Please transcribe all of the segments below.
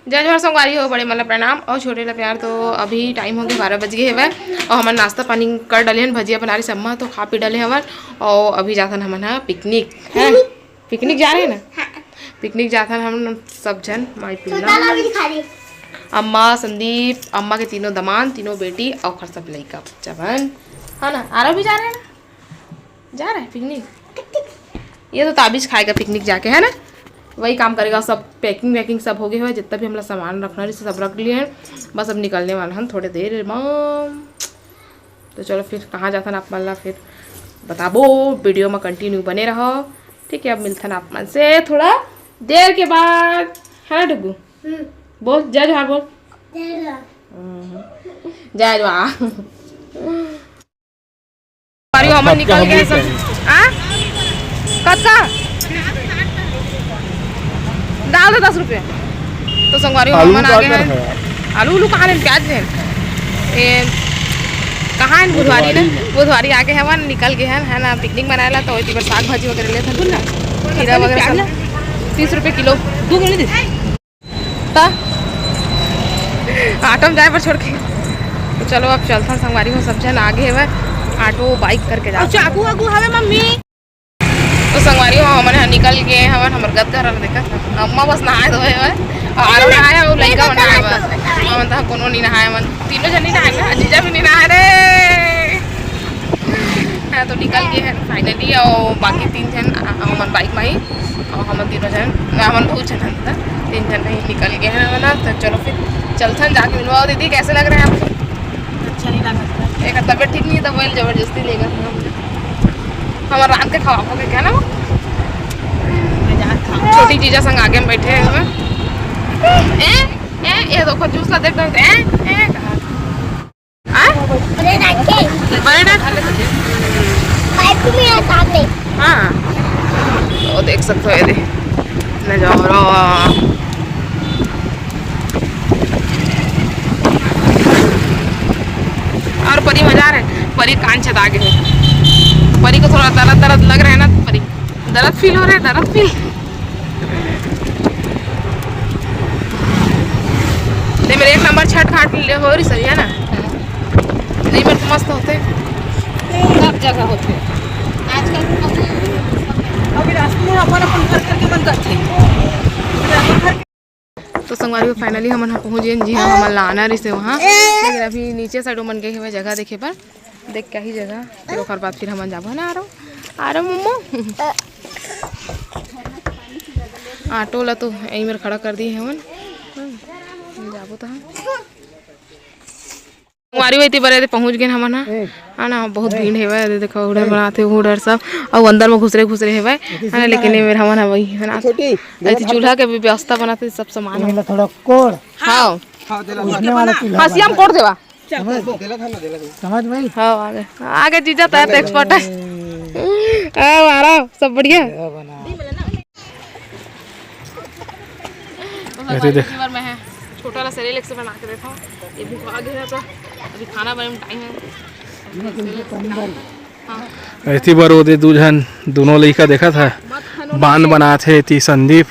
जय जोहर संगवारी हो, बड़े मतलब प्रणाम और छोटे ला प्यार। तो अभी टाइम हो गया 12 बज गए है और हमारे नाश्ता पानी कर डले हैं, भजिया बना रही सम्मा तो खा पी डले हमार। और अभी जाता हम पिकनिक है, पिकनिक जा रहे हैं ना, पिकनिक जाता हम सब जन माई पिल्ला अम्मा संदीप अम्मा के तीनों दमान तीनों बेटी और खर सब लड़का बच्चा बहन है ना। आरव भी जा रहे हैं ना, जा रहे हैं पिकनिक। ये तो ताबिज खाएगा पिकनिक जाके है ना, वही काम करेगा। सब पैकिंग वैकिंग सब हो गया है, जितना भी हम लोग सामान रखना है सब रख लिए हैं, बस अब निकलने वाला हम थोड़ी देर माम। तो चलो फिर कहाँ जाता ना आप मन फिर बताबो, वीडियो में कंटिन्यू बने रहो ठीक है। अब मिलता ना आप मन से थोड़ा देर के बाद है ना डुगू। बोल जय जोहार बोल, जय जोहार। हमन निकल गए सब कत्ता डाल दे 10 रुपये। तो संगवारी हमन आ गए हैं। आलू उलू कहाँ हैं, प्याज हैं कहाँ हैं, बुधवारी ने बुधवारी आके हमन निकल गए हैं है ना। पिकनिक मनाया तो वही साग भाजी वगैरह लेते हैं ना, खीरा वगैरह सब 30 रुपये किलो। 2 किलो नहीं ऑटो में जाए पर छोड़ के। तो चलो अब चलता संगवारी में सब जन आगे है ऑटो बाइक करके जाओ। चाकू वाकू हवे मम्मी। तो संगवारी हो हमने निकल गए हमारे हमर गद घर देखा अम्मा बस नहाए धोए और नहाया और लड़का नहाए बस हम तो कोनो नहीं नहाए मन तीनों जन नहीं नहाए ना, जीजा भी नहीं नहाए रे है। तो निकल गए हैं फाइनली और बाकी 3 जन हमन बाइक में ही और हम 3 जन हमन 2 जन था 3 जन नहीं निकल गए हैं ना। तो चलो फिर चलते हैं जाके मिलवाओ। दीदी कैसे लग रहे हैं आपको? अच्छा नहीं लगा, एक तबीयत ठीक नहीं है तो वही जबरदस्ती लेगा हमारा रात के खवा के क्या ना वो छोटी जीजा संग आगे में बैठे हुए ये देखो जूस ला देख हाँ तो देख सकते हो ये नजारा। और परी मजा आ रहा है, परी कान छत आगे है, परी को थोड़ा दर्द दर्द लग रहा है ना, परी दर्द फील हो रहा है, दर्द फील नहीं। मेरे 1 नंबर छठ घाट हो रही सही है ना, नहीं मेरे तो मस्त होते सब जगह होते आजकल। अभी रास्ते में अपन घर करके बंद करते। तो संगवारी फाइनली हम पहुँच गए जी। हाँ हम लाना रही से वहाँ, लेकिन अभी नीचे साइड मन गए हुए जगह देखे पर देख क्या ही जगह फिर ओकर बाद फिर हम जाबो ना। आ रहा मम्मो ऑटो ला तो यहीं मेरे खड़ा कर दिए हमन जाबो तो संगवारी वही बरे पहुँच गए हमन है ना। बहुत भीड़ है देखो उधर बनाते उधर सब और अंदर में घुसरे है ना, लेकिन मेरे हमन वही है ना चूल्हा के भी व्यवस्था बनाते सब सामान थोड़ा कोड़। हाँ हसिया में कोड़ देवा समझ में। हाँ आगे आगे जीजा तो एक्सपर्ट है आ सब बढ़िया। मैं है छोटा सा सेरेलेक्स से बना के देता हूँ, ये भूख आ गया तो अभी खाना बनाने में टाइम है। ऐसी बार वो 2 जन दोनों लड़का देखा था बांध बना थे थी संदीप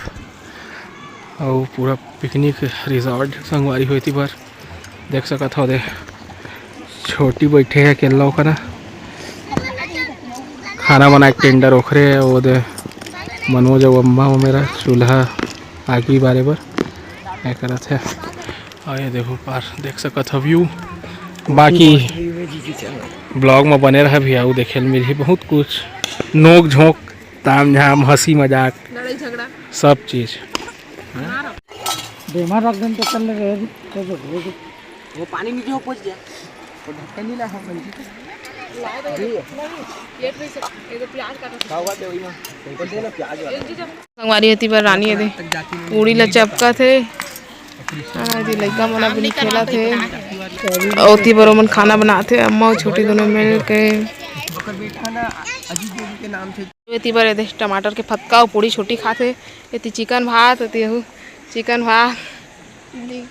और पूरा पिकनिक रिजॉर्ट संगवारी हुई थी बार देख सका था। दे छोटी बैठे है केला का ना खाना बना के टेंडर ओखरे वो दे मनोज अम्मा मेरा चूल्हा आगे बारे बार क्या करा थे। और ये देखो पार देख सका था व्यू। बाकी ब्लॉग में बने रहा भी आओ देखे मिली बहुत कुछ नोक झोंक ताम झाम हंसी मजाक सब चीज़। बेमार रख दें तो चल रहे वो पानी नीचे हो पहुंच गया तो ढक्कन नहीं ला संगवारी होती पर रानी दे पूरी लचपका थे लड़का मना भी खेला थे और बरो मन खाना बनाते अम्मा और छोटी दोनों मिल के टमाटर के फतका और पूरी छोटी खाते। ये चिकन भात होती है चिकन भात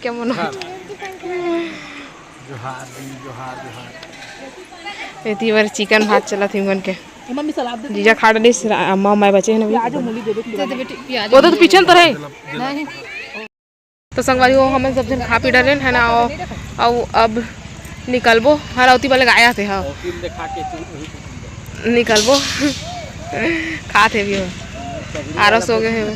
क्या मन इतनी बार चिकन भात चला थी उनके जीजा खा डली अम्मा मैं बचे हैं ना वो तो पीछे तो रहे। तो संगवारी हो हम सब जन खा पी डाले है ना। और अब निकलबो हरौती वाले गाया थे हाँ निकलबो खा थे भी हो आरस हो गए हैं।